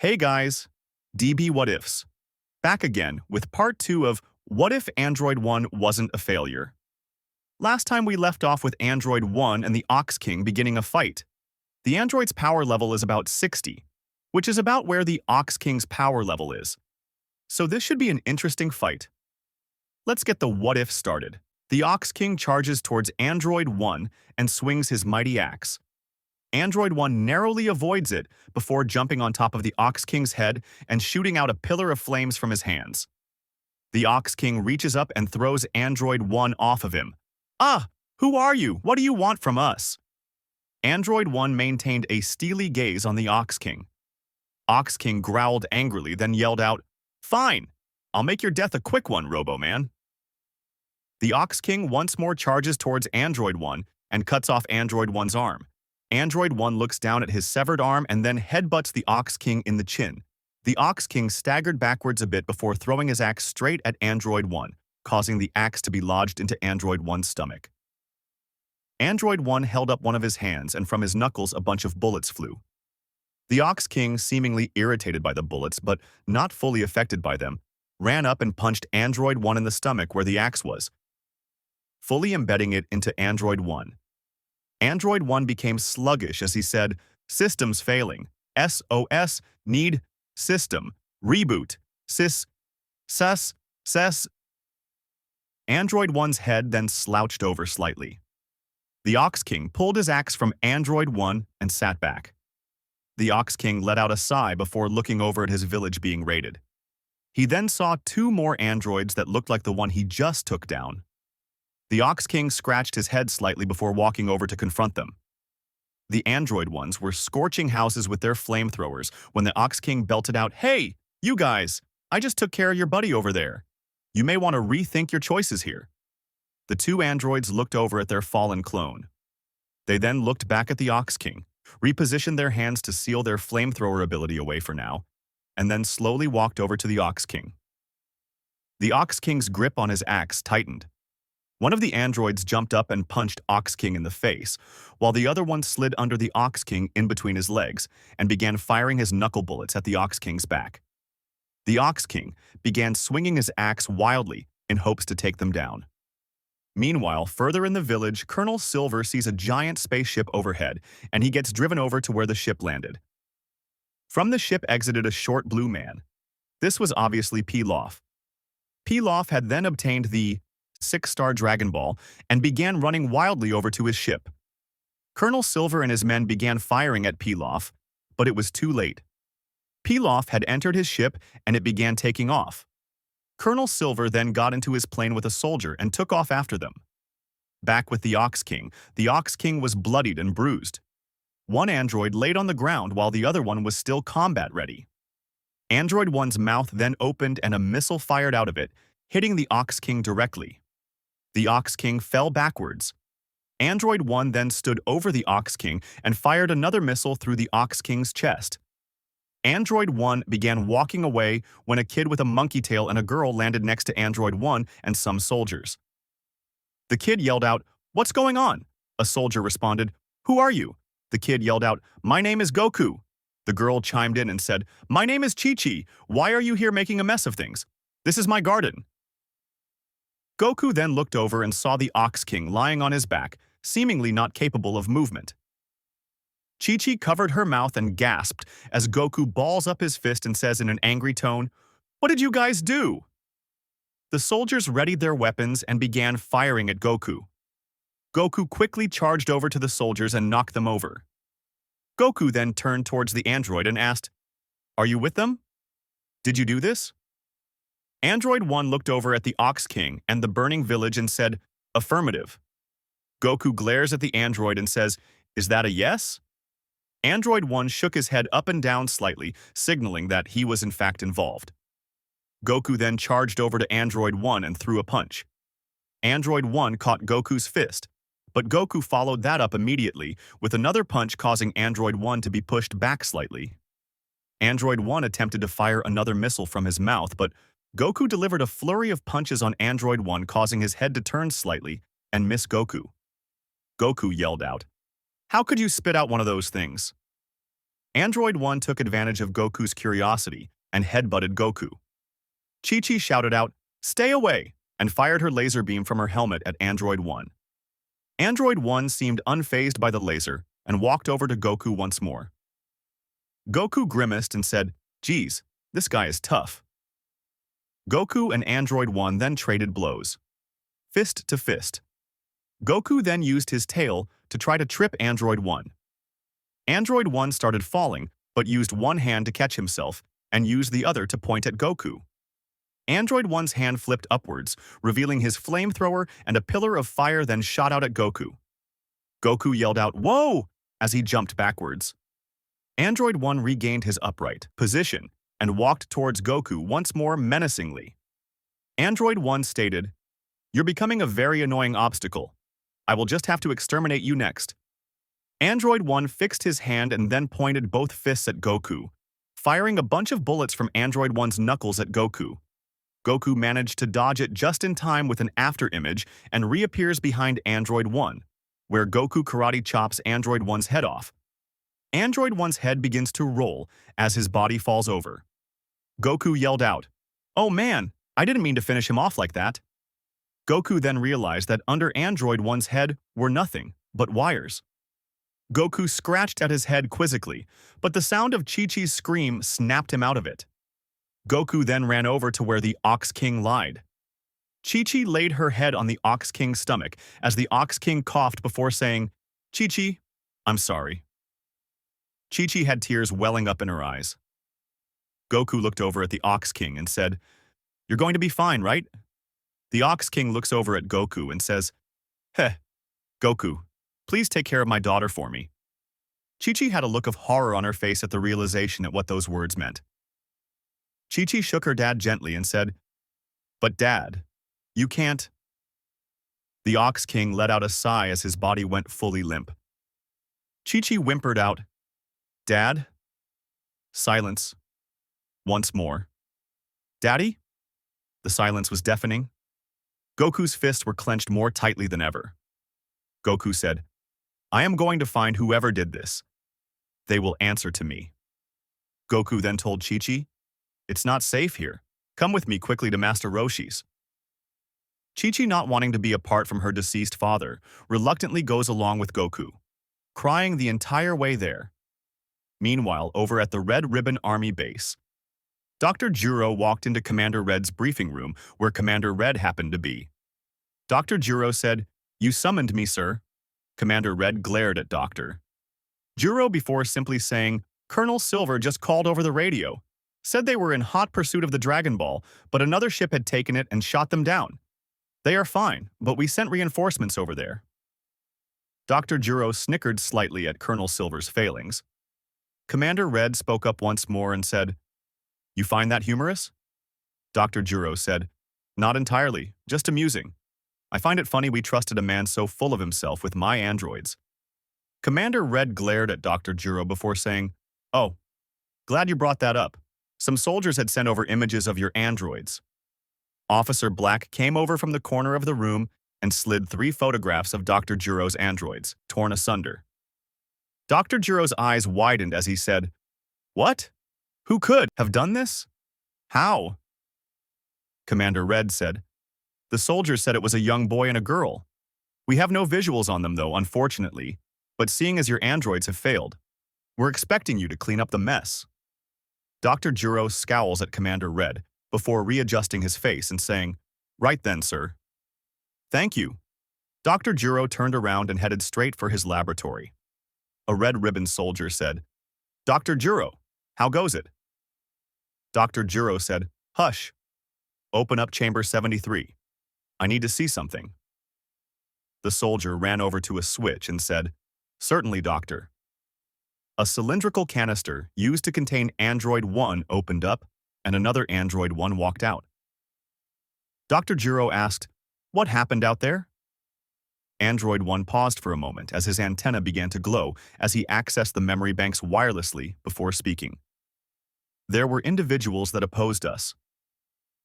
Hey guys, Dbwhatifs, back again with part 2 of What If Android 1 Wasn't a Failure? Last time we left off with Android 1 and the Ox King beginning a fight. The android's power level is about 60, which is about where the Ox King's power level is. So this should be an interesting fight. Let's get the what if started. The Ox King charges towards Android 1 and swings his mighty axe. Android 1 narrowly avoids it before jumping on top of the Ox King's head and shooting out a pillar of flames from his hands. The Ox King reaches up and throws Android 1 off of him. "Ah, who are you? What do you want from us?" Android 1 maintained a steely gaze on the Ox King. Ox King growled angrily, then yelled out, "Fine, I'll make your death a quick one, Robo-Man." The Ox King once more charges towards Android 1 and cuts off Android 1's arm. Android 1 looks down at his severed arm and then headbutts the Ox King in the chin. The Ox King staggered backwards a bit before throwing his axe straight at Android 1, causing the axe to be lodged into Android 1's stomach. Android 1 held up one of his hands and from his knuckles a bunch of bullets flew. The Ox King, seemingly irritated by the bullets but not fully affected by them, ran up and punched Android 1 in the stomach where the axe was, fully embedding it into Android 1. Android 1 became sluggish as he said, "System's failing. SOS, need, system, reboot, ses. Android 1's head then slouched over slightly. The Ox King pulled his axe from Android 1 and sat back. The Ox King let out a sigh before looking over at his village being raided. He then saw two more androids that looked like the one he just took down. The Ox King scratched his head slightly before walking over to confront them. The android ones were scorching houses with their flamethrowers when the Ox King belted out, "Hey, you guys, I just took care of your buddy over there. You may want to rethink your choices here." The two androids looked over at their fallen clone. They then looked back at the Ox King, repositioned their hands to seal their flamethrower ability away for now, and then slowly walked over to the Ox King. The Ox King's grip on his axe tightened. One of the androids jumped up and punched Ox King in the face, while the other one slid under the Ox King in between his legs and began firing his knuckle bullets at the Ox King's back. The Ox King began swinging his axe wildly in hopes to take them down. Meanwhile, further in the village, Colonel Silver sees a giant spaceship overhead, and he gets driven over to where the ship landed. From the ship exited a short blue man. This was obviously Pilaf. Pilaf had then obtained the 6-star Dragon Ball and began running wildly over to his ship. Colonel Silver and his men began firing at Pilaf, but it was too late. Pilaf had entered his ship and it began taking off. Colonel Silver then got into his plane with a soldier and took off after them. Back with the Ox King was bloodied and bruised. One android laid on the ground while the other one was still combat ready. Android 1's mouth then opened and a missile fired out of it, hitting the Ox King directly. The Ox King fell backwards. Android 1 then stood over the Ox King and fired another missile through the Ox King's chest. Android 1 began walking away when a kid with a monkey tail and a girl landed next to Android 1 and some soldiers. The kid yelled out, "What's going on?" A soldier responded, "Who are you?" The kid yelled out, "My name is Goku." The girl chimed in and said, "My name is Chi-Chi. Why are you here making a mess of things? This is my garden." Goku then looked over and saw the Ox King lying on his back, seemingly not capable of movement. Chi-Chi covered her mouth and gasped as Goku balls up his fist and says in an angry tone, "What did you guys do?" The soldiers readied their weapons and began firing at Goku. Goku quickly charged over to the soldiers and knocked them over. Goku then turned towards the android and asked, "Are you with them? Did you do this?" Android 1 looked over at the Ox King and the burning village and said, "Affirmative." Goku glares at the android and says, "Is that a yes?" Android 1 shook his head up and down slightly, signaling that he was in fact involved. Goku then charged over to Android 1 and threw a punch. Android 1 caught Goku's fist, but Goku followed that up immediately with another punch causing Android 1 to be pushed back slightly. Android 1 attempted to fire another missile from his mouth, but Goku delivered a flurry of punches on Android 1, causing his head to turn slightly and miss Goku. Goku yelled out, "How could you spit out one of those things?" Android 1 took advantage of Goku's curiosity and headbutted Goku. Chi-Chi shouted out, "Stay away!" and fired her laser beam from her helmet at Android 1. Android 1 seemed unfazed by the laser and walked over to Goku once more. Goku grimaced and said, "Geez, this guy is tough." Goku and Android 1 then traded blows. Fist to fist. Goku then used his tail to try to trip Android 1. Android 1 started falling, but used one hand to catch himself and used the other to point at Goku. Android 1's hand flipped upwards, revealing his flamethrower, and a pillar of fire then shot out at Goku. Goku yelled out, "Whoa!" as he jumped backwards. Android 1 regained his upright position and walked towards Goku once more menacingly. Android 1 stated, "You're becoming a very annoying obstacle. I will just have to exterminate you next." Android 1 fixed his hand and then pointed both fists at Goku, firing a bunch of bullets from Android 1's knuckles at Goku. Goku managed to dodge it just in time with an after-image and reappears behind Android 1, where Goku karate chops Android 1's head off. Android 1's head begins to roll as his body falls over. Goku yelled out, "Oh man, I didn't mean to finish him off like that." Goku then realized that under Android 1's head were nothing but wires. Goku scratched at his head quizzically, but the sound of Chi-Chi's scream snapped him out of it. Goku then ran over to where the Ox King lied. Chi-Chi laid her head on the Ox King's stomach as the Ox King coughed before saying, "Chi-Chi, I'm sorry." Chi-Chi had tears welling up in her eyes. Goku looked over at the Ox King and said, "You're going to be fine, right?" The Ox King looks over at Goku and says, "Heh, Goku, please take care of my daughter for me." Chi-Chi had a look of horror on her face at the realization at what those words meant. Chi-Chi shook her dad gently and said, "But Dad, you can't." The Ox King let out a sigh as his body went fully limp. Chi-Chi whimpered out, "Dad?" Silence. Once more. "Daddy?" The silence was deafening. Goku's fists were clenched more tightly than ever. Goku said, "I am going to find whoever did this. They will answer to me." Goku then told Chi-Chi, "It's not safe here. Come with me quickly to Master Roshi's." Chi-Chi, not wanting to be apart from her deceased father, reluctantly goes along with Goku, crying the entire way there. Meanwhile, over at the Red Ribbon Army base, Dr. Gero walked into Commander Red's briefing room where Commander Red happened to be. Dr. Gero said, "You summoned me, sir." Commander Red glared at Dr. Gero before simply saying, "Colonel Silver just called over the radio. Said they were in hot pursuit of the Dragon Ball, but another ship had taken it and shot them down. They are fine, but we sent reinforcements over there." Dr. Gero snickered slightly at Colonel Silver's failings. Commander Red spoke up once more and said, "You find that humorous?" Dr. Gero said, "Not entirely, just amusing. I find it funny we trusted a man so full of himself with my androids." Commander Red glared at Dr. Gero before saying, "Oh, glad you brought that up. Some soldiers had sent over images of your androids." Officer Black came over from the corner of the room and slid 3 photographs of Dr. Gero's androids, torn asunder. Dr. Gero's eyes widened as he said, "What? Who could have done this? How?" Commander Red said, "The soldiers said it was a young boy and a girl. We have no visuals on them though, unfortunately, but seeing as your androids have failed, we're expecting you to clean up the mess." Dr. Gero scowls at Commander Red before readjusting his face and saying, "Right then, sir." "Thank you." Dr. Gero turned around and headed straight for his laboratory. A red ribbon soldier said, "Dr. Gero, how goes it?" Dr. Gero said, "Hush. Open up chamber 73. I need to see something." The soldier ran over to a switch and said, "Certainly, doctor." A cylindrical canister used to contain Android 1 opened up, and another Android 1 walked out. Dr. Gero asked, "What happened out there?" Android 1 paused for a moment as his antenna began to glow as he accessed the memory banks wirelessly before speaking. "There were individuals that opposed us.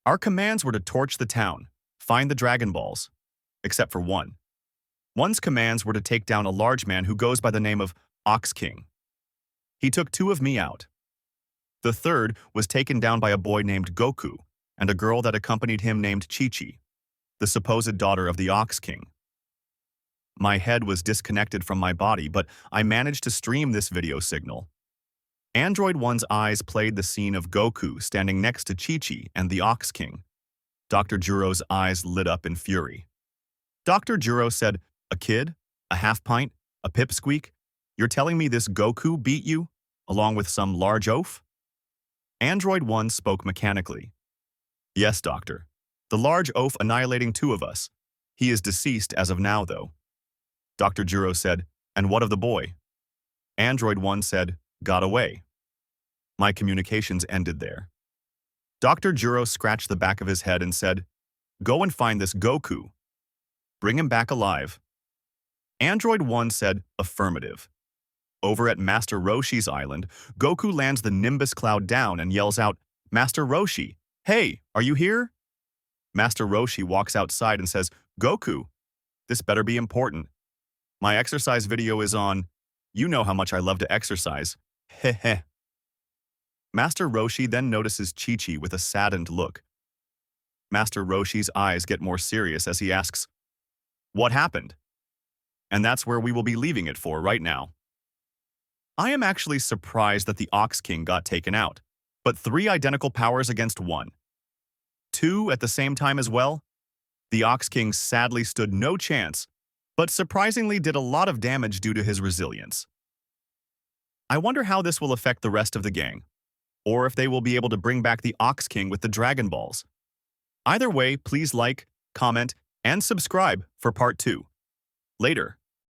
Our commands were to torch the town, find the Dragon Balls, except for one. One's commands were to take down a large man who goes by the name of Ox King. He took 2 of me out. The third was taken down by a boy named Goku and a girl that accompanied him named Chi-Chi, the supposed daughter of the Ox King. My head was disconnected from my body, but I managed to stream this video signal. Android 1's eyes played the scene of Goku standing next to Chi-Chi and the Ox King. Dr. Gero's eyes lit up in fury. Dr. Gero said, "A kid? A half pint? A pipsqueak? You're telling me this Goku beat you, along with some large oaf?" Android 1 spoke mechanically. "Yes, doctor. The large oaf annihilating 2 of us. He is deceased as of now, though." Dr. Gero said, "And what of the boy?" Android 1 said, "Got away." My communications ended there. Dr. Gero scratched the back of his head and said, "Go and find this Goku. Bring him back alive." Android 1 said, "Affirmative." Over at Master Roshi's island, Goku lands the Nimbus cloud down and yells out, "Master Roshi, hey, are you here?" Master Roshi walks outside and says, "Goku, this better be important. My exercise video is on. You know how much I love to exercise. Heh heh." Master Roshi then notices Chi-Chi with a saddened look. Master Roshi's eyes get more serious as he asks, "What happened?" And that's where we will be leaving it for right now. I am actually surprised that the Ox King got taken out, but 3 identical powers against 1. 2 at the same time as well? The Ox King sadly stood no chance, but surprisingly did a lot of damage due to his resilience. I wonder how this will affect the rest of the gang, or if they will be able to bring back the Ox King with the Dragon Balls. Either way, please like, comment, and subscribe for part 2. Later.